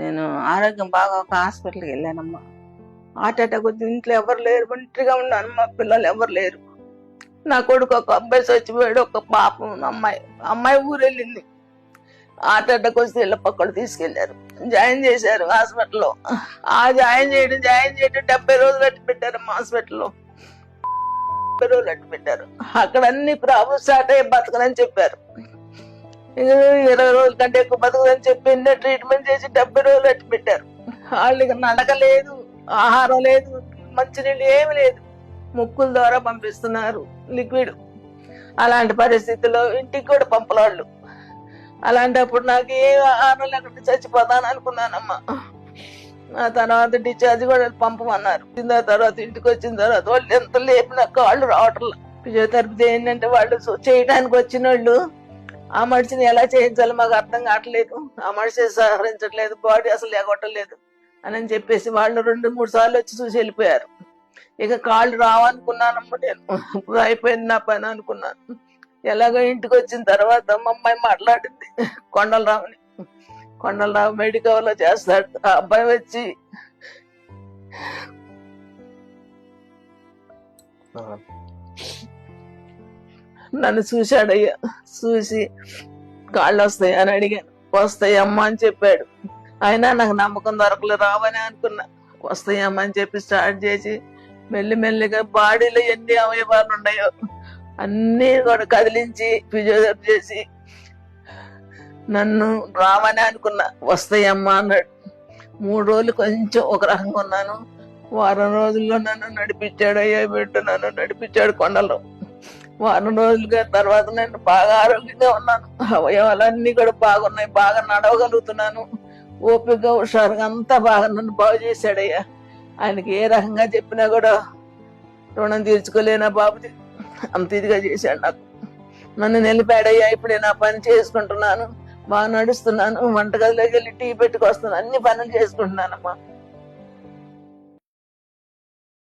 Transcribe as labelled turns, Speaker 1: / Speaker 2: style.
Speaker 1: నేను ఆరోగ్యం బాగా ఒక హాస్పిటల్కి వెళ్ళానమ్మా. హార్ట్ అటాక్ వచ్చి ఇంట్లో ఎవరు లేరు, ఒంటరిగా ఉన్నాను. మా పిల్లలు ఎవరు లేరు. నా కొడుకు ఒక అబ్బాయి చచ్చిపోయాడు, ఒక పాప అమ్మాయి ఊరు వెళ్ళింది. హార్ట్ అటాక్ వస్తే ఇళ్ళ పక్కన తీసుకెళ్లారు, జాయిన్ చేశారు హాస్పిటల్లో. ఆ జాయిన్ చేయడం 70 రోజులు అట్టి పెట్టారమ్మా హాస్పిటల్లో. 70 రోజులు అట్టి పెట్టారు. అక్కడ అన్ని ప్రాబ్లమ్స్ స్టార్ట్ అయ్యి బతకనని చెప్పారు. 20 రోజుల కంటే ఎక్కువ బతకదని చెప్పి ట్రీట్మెంట్ చేసి 70 రోజులు అట్టి పెట్టారు. వాళ్ళకి నడక లేదు, ఆహారం లేదు, మంచినీళ్ళు ఏమి లేదు, ముక్కుల ద్వారా పంపిస్తున్నారు లిక్విడ్. అలాంటి పరిస్థితుల్లో ఇంటికి కూడా పంపలాళ్ళు. అలాంటప్పుడు నాకు ఏ ఆహారం లేకుండా చచ్చిపోతాను అనుకున్నానమ్మా. ఆ తర్వాత డిశ్చార్జ్ కూడా పంపమన్నారు. తర్వాత ఇంటికి వచ్చిన తర్వాత వాళ్ళు ఎంత లేపినా కాళ్ళు రావట్లేదు. ఫిజియోథెరపీ ఏంటంటే వాళ్ళు చేయడానికి వచ్చిన వాళ్ళు ఆ మనిషిని ఎలా చేయించాలో మాకు అర్థం కావట్లేదు, ఆ మనిషి సహకరించట్లేదు, బాడీ అసలు ఎగొట్టలేదు అని చెప్పేసి వాళ్ళు 2-3 సార్లు వచ్చి చూసి వెళ్ళిపోయారు. ఇక కాళ్ళు రావనుకున్నానమ్మా. నేను ఇప్పుడు అయిపోయింది నా పని అనుకున్నాను. ఎలాగో ఇంటికి వచ్చిన తర్వాత మా అమ్మాయి మాట్లాడింది, కొండలరావు మెడికల్ లో చేస్తాడు. ఆ అబ్బాయి వచ్చి నన్ను చూశాడయ్యా. చూసి కాళ్ళు వస్తాయి అని అడిగాను. వస్తాయి అమ్మా అని చెప్పాడు. అయినా నాకు నమ్మకం దొరకలేదు, రావని అనుకున్నా. వస్తాయమ్మా అని చెప్పి స్టార్ట్ చేసి మెల్లిమెల్లిగా బాడీలో ఎన్ని అవయవాలు ఉన్నాయో అన్ని కూడా కదిలించి ఫిజియోథెరపీ చేసి నన్ను రావని అనుకున్నా. వస్తాయమ్మా అన్నాడు. 3 రోజులు కొంచెం ఒక రకంగా ఉన్నాను. వారం రోజుల్లో నన్ను నడిపించాడు. అయ్యా బిడ్డ నన్ను నడిపించాడు కొండలో. వారం రోజులుగా తర్వాత నేను బాగా ఆరోగ్యంగా ఉన్నాను. అవయవాలన్నీ కూడా బాగున్నాయి, బాగా నడవగలుగుతున్నాను. ఓపికగా హుషారుగా అంతా బాగా నన్ను బాగు చేశాడయ్యా. ఆయనకి ఏ రకంగా చెప్పినా కూడా రుణం తీర్చుకోలేనా బాబుది, అంత ఇదిగా చేశాడు నాకు. నన్ను నిలిపాడయ్యా. ఇప్పుడు నేను ఆ పని చేసుకుంటున్నాను, బాగా నడుస్తున్నాను. వంటగదిలోకి వెళ్ళి టీ పెట్టుకొస్తున్నాను, అన్ని పనులు చేసుకుంటున్నానమ్మా.